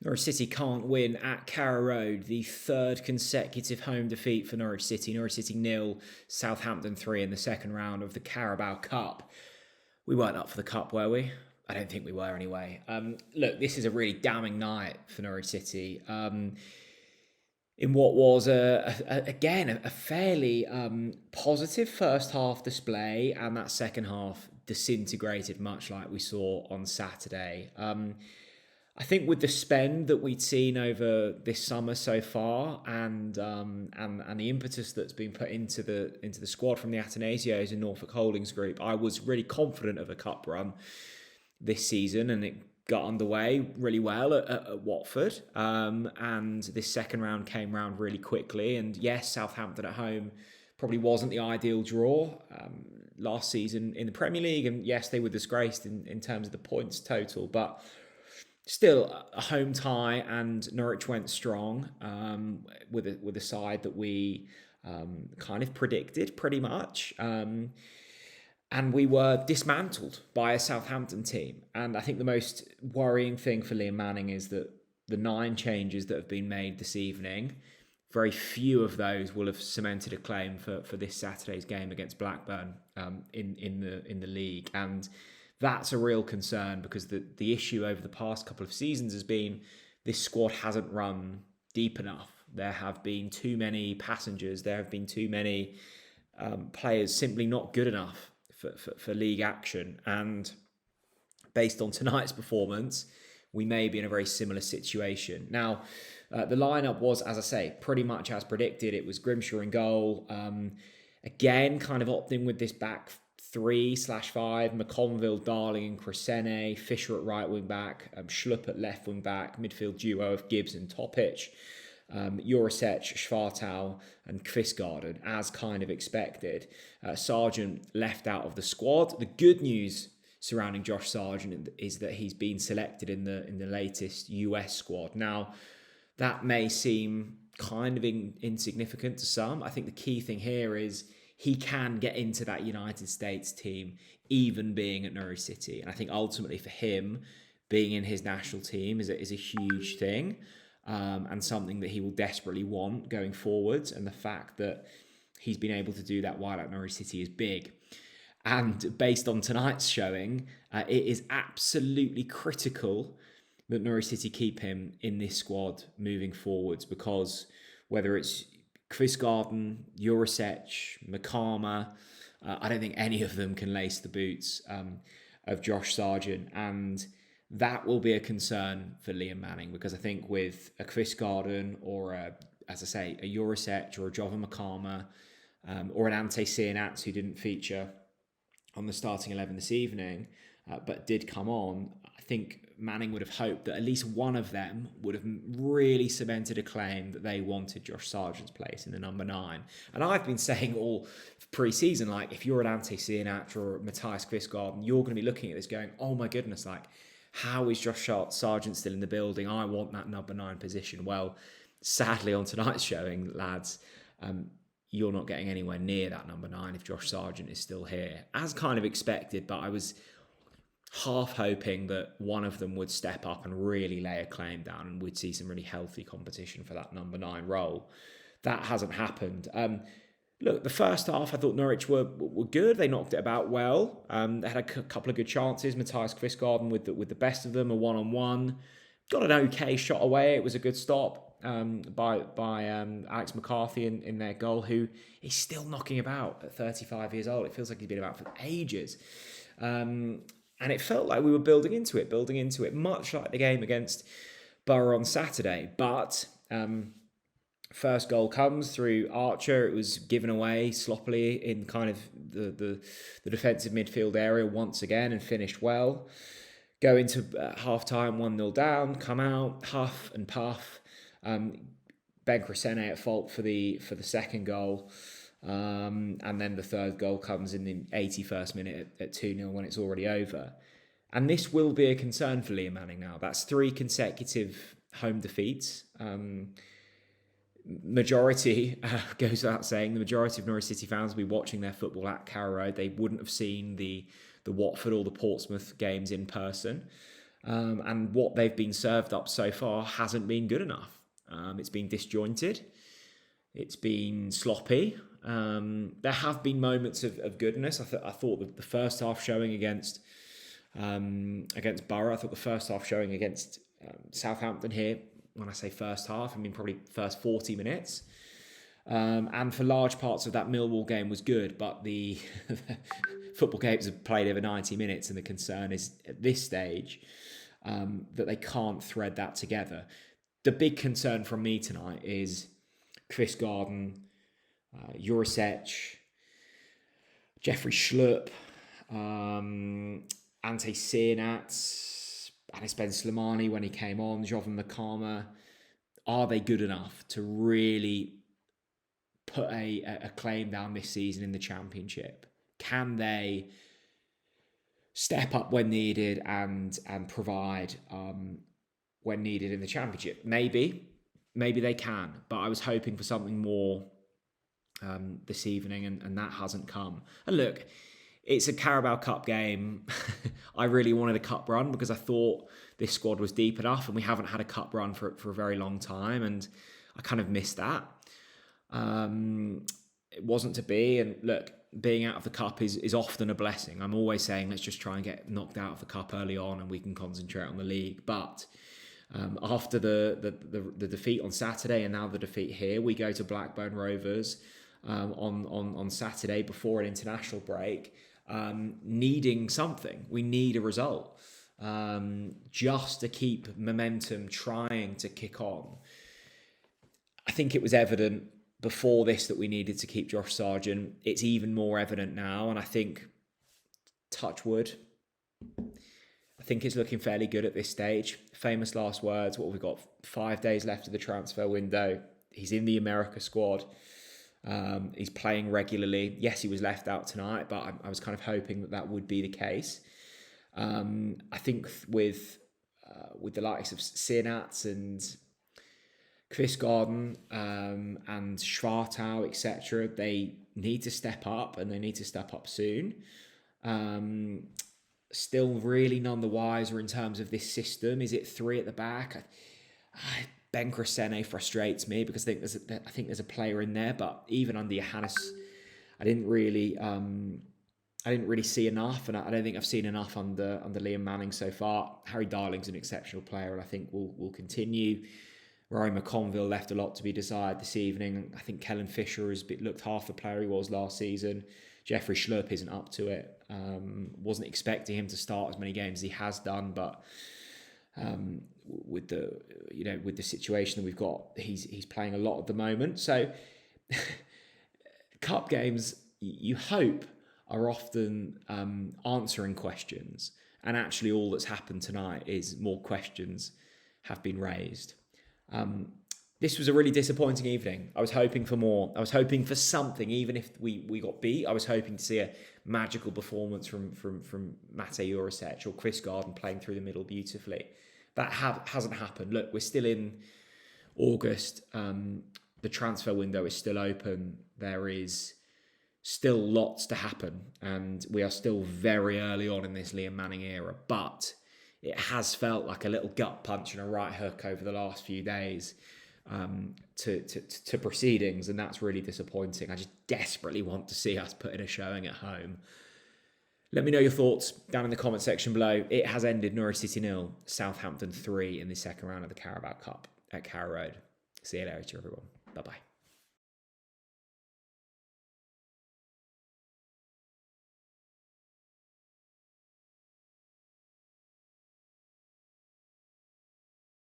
Norwich City can't win at Carrow Road, the third consecutive home defeat for Norwich City. Norwich City 0, Southampton 3 in the second round of the Carabao Cup. We weren't up for the Cup, were we? I don't think we were anyway. Look, this is a really damning night for Norwich City. In what was, again, a fairly positive first half display, and that second half disintegrated much like we saw on Saturday. I think with the spend that we'd seen over this summer so far, and the impetus that's been put into the squad from the Atenasios and Norfolk Holdings Group, I was really confident of a cup run this season, and it got underway really well at Watford. And this second round came round really quickly. And yes, Southampton at home probably wasn't the ideal draw last season in the Premier League, and yes, they were disgraced in terms of the points total, but still a home tie, and Norwich went strong with a side that we kind of predicted pretty much. And we were dismantled by a Southampton team. And I think the most worrying thing for Liam Manning is that the 9 changes that have been made this evening, very few of those will have cemented a claim for this Saturday's game against Blackburn in the league. And that's a real concern, because the issue over the past couple of seasons has been this squad hasn't run deep enough. There have been too many passengers. There have been too many players simply not good enough for league action. And based on tonight's performance, we may be in a very similar situation. Now, the lineup was, as I say, pretty much as predicted. It was Grimshaw in goal. Again, kind of opting with this back 3/5, McConville, Darling and Crescene, Fisher at right wing back, Schlupp at left wing back, midfield duo of Gibbs and Topic, Jurisic, Schwartau and Kvistgaarden, as kind of expected. Sargent left out of the squad. The good news surrounding Josh Sargent is that he's been selected in the latest US squad. Now, that may seem kind of insignificant to some. I think the key thing here is he can get into that United States team, even being at Norwich City. And I think ultimately for him, being in his national team is a huge thing, and something that he will desperately want going forwards. And the fact that he's been able to do that while at Norwich City is big. And based on tonight's showing, it is absolutely critical that Norwich City keep him in this squad moving forwards, because whether it's Kvistgaarden, Jurisic, Makama, I don't think any of them can lace the boots of Josh Sargent. And that will be a concern for Liam Manning, because I think with a Kvistgaarden or, as I say, a Jurisic or a Jova Makama, or an Ante Cianats who didn't feature on the starting 11 this evening, but did come on, I think Manning would have hoped that at least one of them would have really cemented a claim that they wanted Josh Sargent's place in the number 9. And I've been saying all pre-season, like, if you're an Ante Cianats or Matthias Kvistgaarden, you're going to be looking at this going, oh my goodness, like, how is Josh Sargent still in the building? I want that number 9 position. Well, sadly on tonight's showing, lads, you're not getting anywhere near that number 9 if Josh Sargent is still here, as kind of expected. But I was half hoping that one of them would step up and really lay a claim down, and we'd see some really healthy competition for that number 9 role. That hasn't happened. Look, the first half, I thought Norwich were good. They knocked it about well. They had a couple of good chances. Matthias Kvistgaarden with the best of them, a one-on-one. Got an okay shot away. It was a good stop by Alex McCarthy in their goal, who is still knocking about at 35 years old. It feels like he's been about for ages. And it felt like we were building into it, much like the game against Borough on Saturday. But first goal comes through Archer. It was given away sloppily in kind of the defensive midfield area once again, and finished well. Go into half-time 1-0 down, come out, huff and puff. Ben Crescene at fault for the second goal. And then the third goal comes in the 81st minute at 2-0 when it's already over. And this will be a concern for Liam Manning now. That's 3 consecutive home defeats. Majority, goes without saying, the majority of Norwich City fans will be watching their football at Carrow Road. They wouldn't have seen the Watford or the Portsmouth games in person. And what they've been served up so far hasn't been good enough. It's been disjointed. It's been sloppy. There have been moments of goodness. I thought that the first half showing against Borough, I thought the first half showing against Southampton here, when I say first half, I mean probably first 40 minutes. And for large parts of that Millwall game was good, but the football games have played over 90 minutes, and the concern is at this stage that they can't thread that together. The big concern from me tonight is Chris Garden, Jurisic, Jeffrey Schlupp, Ante Sienats, Anis Ben Slimani when he came on, Jovan Makama. Are they good enough to really put a claim down this season in the Championship? Can they step up when needed and provide when needed in the Championship? Maybe they can, but I was hoping for something more this evening, and that hasn't come. And look, it's a Carabao Cup game. I really wanted a cup run because I thought this squad was deep enough, and we haven't had a cup run for a very long time, and I kind of missed that. It wasn't to be, and look, being out of the cup is often a blessing. I'm always saying let's just try and get knocked out of the cup early on, and we can concentrate on the league. But after the defeat on Saturday and now the defeat here, we go to Blackburn Rovers on Saturday before an international break, needing something. We need a result just to keep momentum, trying to kick on. I think it was evident before this that we needed to keep Josh Sargent. It's even more evident now, and I think, touch wood, I think it's looking fairly good at this stage. Famous last words. What have we got? 5 days left of the transfer window. He's in the America squad. He's playing regularly. Yes, he was left out tonight, but I was kind of hoping that would be the case. I think with the likes of Sienats and Chris Garden and Schwartau, etc., they need to step up, and they need to step up soon. Still really none the wiser in terms of this system. Is it three at the back? Ben Crescene frustrates me because I think there's a player in there, but even under Johannes, I didn't really see enough, and I don't think I've seen enough under Liam Manning so far. Harry Darling's an exceptional player, and I think will continue. Rory McConville left a lot to be desired this evening. I think Kellen Fisher has looked half the player he was last season. Jeffrey Schlupp isn't up to it. Wasn't expecting him to start as many games as he has done, but with the situation that we've got, he's playing a lot at the moment. So cup games, you hope, are often answering questions, and actually all that's happened tonight is more questions have been raised. This was a really disappointing evening. I was hoping for more. I was hoping for something, even if we got beat. I was hoping to see a magical performance from Mate Jurisic or Chris Garden playing through the middle beautifully. That hasn't happened. Look, we're still in August. The transfer window is still open. There is still lots to happen, and we are still very early on in this Liam Manning era. But it has felt like a little gut punch and a right hook over the last few days to proceedings, and that's really disappointing. I just desperately want to see us put in a showing at home. Let me know your thoughts down in the comment section below. It has ended Norwich City 0, Southampton 3 in the second round of the Carabao Cup at Carrow Road. See you later, everyone. Bye-bye.